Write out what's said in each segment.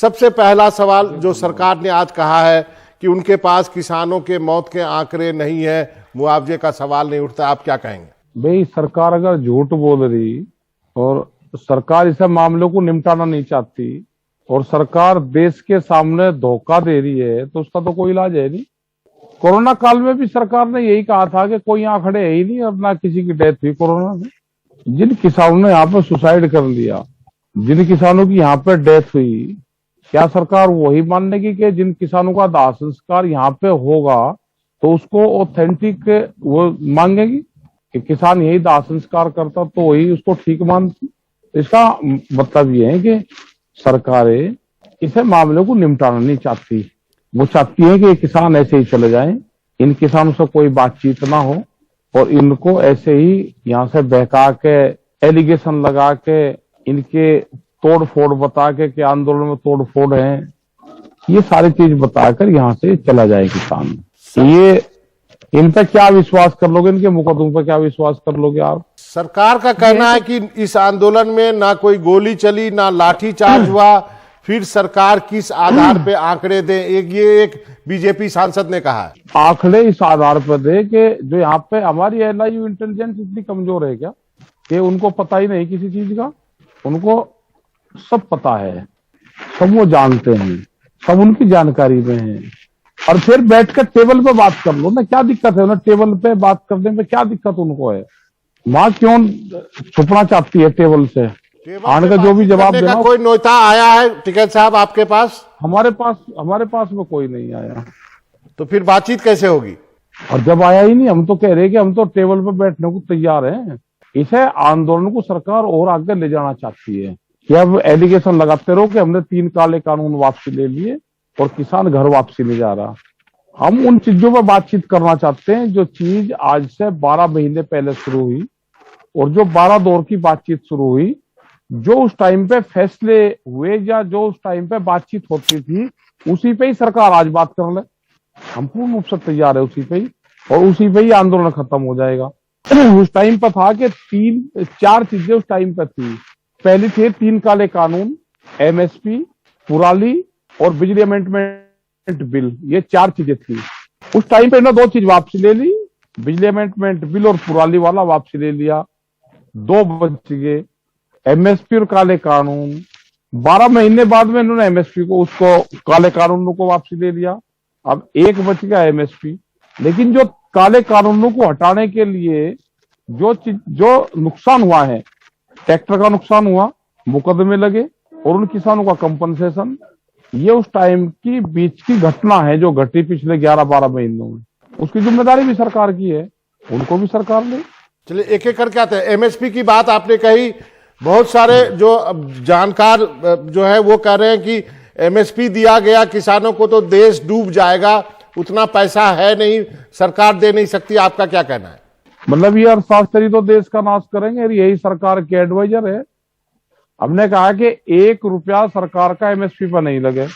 सबसे पहला सवाल जो सरकार ने आज कहा है कि उनके पास किसानों के मौत के आंकड़े नहीं है, मुआवजे का सवाल नहीं उठता, आप क्या कहेंगे? भाई सरकार अगर झूठ बोल रही और सरकार इस मामले को निपटाना नहीं चाहती और सरकार देश के सामने धोखा दे रही है तो उसका तो कोई इलाज है नहीं। कोरोना काल में भी सरकार ने यही कहा था कि कोई आंकड़े है ही नहीं और ना किसी की डेथ हुई कोरोना में। जिन किसानों ने यहाँ पे सुसाइड कर लिया, जिन किसानों की यहाँ पे डेथ हुई, क्या सरकार वही मान लेगी कि जिन किसानों का दाह संस्कार यहाँ पे होगा तो उसको ऑथेंटिक वो मांगेगी कि किसान यही दाह संस्कार करता तो वही उसको ठीक मानती? इसका मतलब ये है कि सरकारें इस मामले को निपटाना नहीं चाहती। वो चाहती है कि ये किसान ऐसे ही चले जाएं, इन किसानों से कोई बातचीत ना हो और इनको ऐसे ही यहाँ से बहका के एलिगेशन लगा के इनके तोड़ फोड़ बता के आंदोलन में तोड़ फोड़ है, ये सारी चीज बताकर यहाँ से चला जाए किसान। ये इन पे क्या विश्वास कर लोगे? इनके मुकदमों पे क्या विश्वास कर लोगे आप? सरकार का कहना है कि इस आंदोलन में ना कोई गोली चली, ना लाठी चार्ज हुआ, फिर सरकार किस आधार पे आंकड़े दे? एक बीजेपी सांसद ने कहा है। आंकड़े इस आधार पर दे कि जो यहाँ पे हमारी एलआईयू इंटेलिजेंस इतनी कमजोर है क्या कि उनको पता ही नहीं किसी चीज का? उनको सब पता है, सब वो जानते हैं, सब उनकी जानकारी में है। और फिर बैठकर टेबल पे बात कर लो ना, क्या दिक्कत है? उन्हें टेबल पे बात करने में क्या दिक्कत उनको है? माँ क्यों छुपना चाहती है टेबल से? आने का जो भी जवाब देना। कोई नेता आया है टिकैत साहब आपके पास? हमारे पास में कोई नहीं आया। तो फिर बातचीत कैसे होगी? और जब आया ही नहीं, हम तो कह रहे हैं कि हम तो टेबल पे बैठने को तैयार हैं। इसे आंदोलन को सरकार और आगे ले जाना चाहती है कि अब एलिगेशन लगाते रहो कि हमने 3 काले कानून वापसी ले लिए और किसान घर वापसी नहीं जा रहा। हम उन चीजों पर बातचीत करना चाहते हैं जो चीज आज से 12 महीने पहले शुरू हुई और जो 12 दौर की बातचीत शुरू हुई, जो उस टाइम पे फैसले हुए या जो उस टाइम पे बातचीत होती थी, उसी पे ही सरकार आज बात कर ले। हम पूर्ण रूप से तैयार है उसी पे ही, और उसी पे ही आंदोलन खत्म हो जाएगा। उस टाइम पर था कि 4 चीजें उस टाइम पे थी। पहली थी 3 काले कानून, एमएसपी, पुराली और बिजली अमेंडमेंट बिल, ये 4 चीजें थी। उस टाइम पे इन्होंने 2 चीज वापसी ले ली, बिजली अमेंडमेंट बिल और पुराली वाला वापसी ले लिया, 2 बच गए, एमएसपी और काले कानून। 12 महीने बाद में इन्होंने एमएसपी को, उसको काले कानूनों को वापसी ले लिया। अब 1 बच गया एमएसपी। लेकिन जो काले कानूनों को हटाने के लिए जो नुकसान हुआ है, ट्रैक्टर का नुकसान हुआ, मुकदमे लगे और उन किसानों का कंपनसेशन, ये उस टाइम की बीच की घटना है जो घटी पिछले 11-12 महीनों में। उसकी जिम्मेदारी भी सरकार की है, उनको भी सरकार ले। चलिए एक एक करके आते हैं। एमएसपी की बात आपने कही, बहुत सारे जो जानकार जो है वो कह रहे हैं कि एमएसपी दिया गया किसानों को तो देश डूब जाएगा, उतना पैसा है नहीं, सरकार दे नहीं सकती। आपका क्या कहना है? मतलब ये अर्थशास्त्री तो देश का नाश करेंगे, यही सरकार के एडवाइजर है। हमने कहा कि 1 रुपया सरकार का एमएसपी पर नहीं लगे,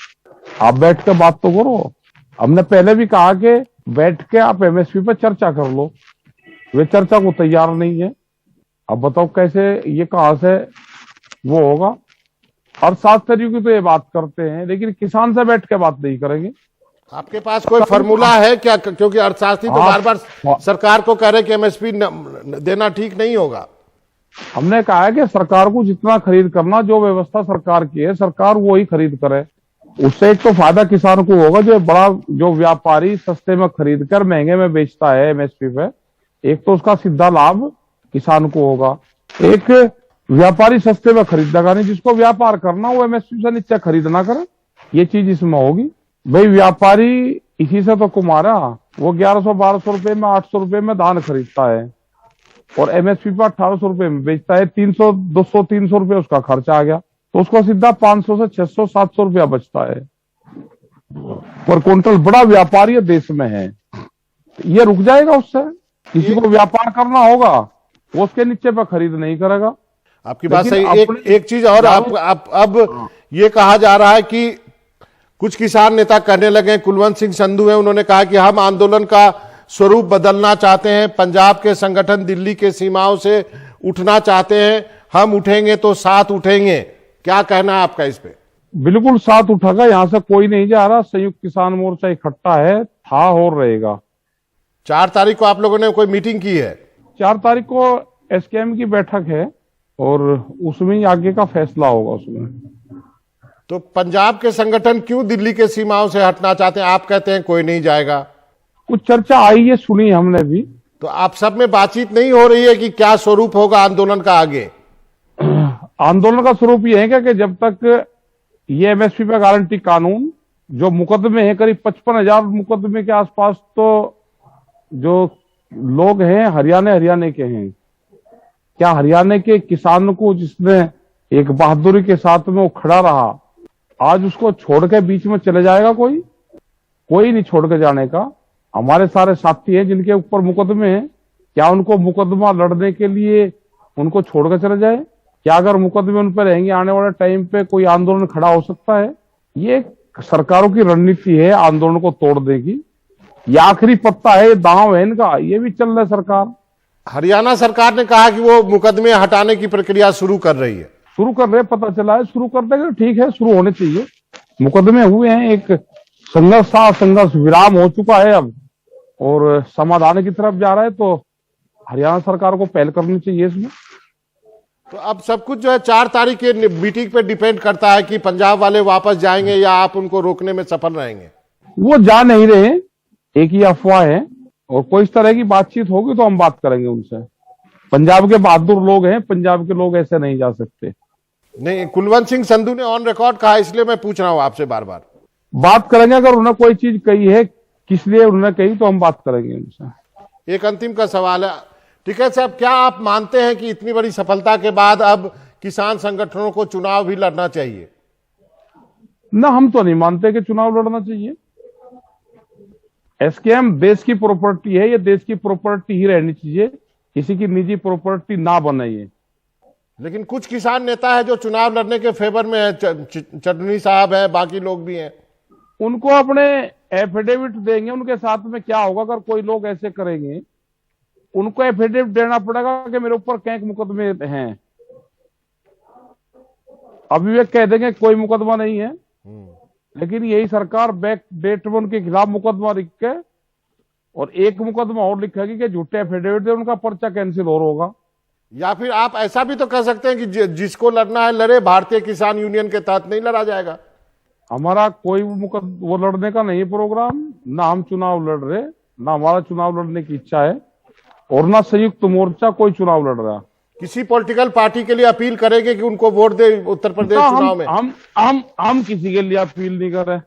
आप बैठ के बात तो करो। हमने पहले भी कहा कि बैठ के आप एमएसपी पर चर्चा कर लो, वे चर्चा को तैयार नहीं है। अब बताओ कैसे, ये कहां से वो होगा? अर्थशास्त्री की तो ये बात करते हैं लेकिन किसान से बैठ के बात नहीं करेंगे। आपके पास कोई फॉर्मूला है क्या? क्योंकि अर्थशास्त्री तो बार बार सरकार को कह रहे कि एमएसपी देना ठीक नहीं होगा। हमने कहा है कि सरकार को जितना खरीद करना, जो व्यवस्था सरकार की है, सरकार वो ही खरीद करे। उससे एक तो फायदा किसान को होगा, जो व्यापारी सस्ते में खरीद कर महंगे में बेचता है एमएसपी पे, एक तो उसका सीधा लाभ किसान को होगा। एक व्यापारी सस्ते में खरीदेगा नहीं, जिसको व्यापार करना वो एमएसपी से नीचे खरीद ना करे, ये चीज इसमें होगी। भाई व्यापारी इसी से तो कुमारा, वो 1100-1200 रुपए में, 800 रुपए में धान खरीदता है और एमएसपी पर 1800 रुपए में बेचता है। 200-300 रुपए उसका खर्चा आ गया, तो उसको सीधा 500 से 600-700 रुपया बचता है पर क्विंटल। बड़ा व्यापारी देश में है, ये रुक जाएगा उससे। किसी को व्यापार करना होगा वो उसके नीचे पर खरीद नहीं करेगा। आपकी बात सही। एक चीज और, अब ये कहा जा रहा है कि कुछ किसान नेता कहने लगे, कुलवंत सिंह संधू हैं, उन्होंने कहा कि हम आंदोलन का स्वरूप बदलना चाहते हैं, पंजाब के संगठन दिल्ली के सीमाओं से उठना चाहते हैं, हम उठेंगे तो साथ उठेंगे। क्या कहना है आपका इस पे? बिल्कुल साथ उठागा, यहाँ से कोई नहीं जा रहा। संयुक्त किसान मोर्चा इकट्ठा है, था और रहेगा। 4 तारीख को आप लोगों ने कोई मीटिंग की है? 4 तारीख को एसकेएम की बैठक है और उसमें ही आगे का फैसला होगा उसमें। तो पंजाब के संगठन क्यों दिल्ली के सीमाओं से हटना चाहते हैं? आप कहते हैं कोई नहीं जाएगा। कुछ चर्चा आई है, सुनी हमने भी। तो आप सब में बातचीत नहीं हो रही है कि क्या स्वरूप होगा आंदोलन का आगे? आंदोलन का स्वरूप यह है कि जब तक ये एमएसपी पे गारंटी कानून, जो मुकदमे हैं करीब 55,000 मुकदमे के आसपास, तो जो लोग हैं हरियाणा के हैं, क्या हरियाणा के किसान को जिसने एक बहादुरी के साथ में वो खड़ा रहा, आज उसको छोड़ के बीच में चले जाएगा? कोई नहीं छोड़ के जाने का। हमारे सारे साथी हैं जिनके ऊपर मुकदमे हैं, क्या उनको मुकदमा लड़ने के लिए उनको छोड़ के चले जाए? क्या अगर मुकदमे उन पर रहेंगे आने वाले टाइम पे कोई आंदोलन खड़ा हो सकता है? ये सरकारों की रणनीति है आंदोलन को तोड़ने की। ये आखिरी पत्ता है, ये दांव है इनका, ये भी चल रहा है सरकार। हरियाणा सरकार ने कहा कि वो मुकदमे हटाने की प्रक्रिया शुरू कर रही है। शुरू कर रहे, पता चला है, शुरू कर देंगे, ठीक है, शुरू होने चाहिए। मुकदमे हुए हैं, एक संघर्ष विराम हो चुका है अब और समाधान की तरफ जा रहा है, तो हरियाणा सरकार को पहल करनी चाहिए इसमें। तो अब सब कुछ जो है 4 तारीख के मीटिंग पे डिपेंड करता है कि पंजाब वाले वापस जाएंगे या आप उनको रोकने में सफल रहेंगे। वो जा नहीं रहे, एक ही अफवाह है, और कोई इस तरह की बातचीत होगी तो हम बात करेंगे उनसे। पंजाब के बहादुर लोग हैं, पंजाब के लोग ऐसे नहीं जा सकते। नहीं, कुलवंत सिंह संधू ने ऑन रिकॉर्ड कहा, इसलिए मैं पूछ रहा हूं आपसे बार बार। बात करेंगे, अगर उन्होंने कोई चीज कही है किस लिए उन्होंने कही तो हम बात करेंगे उनसे। एक अंतिम का सवाल है, ठीक है साहब, क्या आप मानते हैं कि इतनी बड़ी सफलता के बाद अब किसान संगठनों को चुनाव भी लड़ना चाहिए? ना, हम तो नहीं मानते कि चुनाव लड़ना चाहिए। एसकेएम देश की प्रॉपर्टी है, ये देश की प्रॉपर्टी ही रहनी चाहिए, किसी की निजी प्रॉपर्टी ना बने ये। लेकिन कुछ किसान नेता है जो चुनाव लड़ने के फेवर में है, चटनी साहब है, बाकी लोग भी हैं। उनको अपने एफिडेविट देंगे, उनके साथ में क्या होगा अगर कोई लोग ऐसे करेंगे? उनको एफिडेविट देना पड़ेगा कि मेरे ऊपर कैंक मुकदमे हैं। अभी वे कह देंगे कोई मुकदमा नहीं है, लेकिन यही सरकार बैक डेट में उनके खिलाफ मुकदमा लिख के और एक मुकदमा और लिखेगी कि झूठे एफिडेविट दे, उनका पर्चा कैंसिल और होगा। या फिर आप ऐसा भी तो कह सकते हैं कि जिसको लड़ना है लड़े, भारतीय किसान यूनियन के तहत नहीं लड़ा जाएगा। हमारा कोई वो लड़ने का नहीं प्रोग्राम, ना हम चुनाव लड़ रहे, ना हमारा चुनाव लड़ने की इच्छा है, और ना संयुक्त मोर्चा कोई चुनाव लड़ रहा। किसी पॉलिटिकल पार्टी के लिए अपील करेंगे कि उनको वोट दे उत्तर प्रदेश चुनाव में? हम किसी के लिए अपील नहीं कर रहे।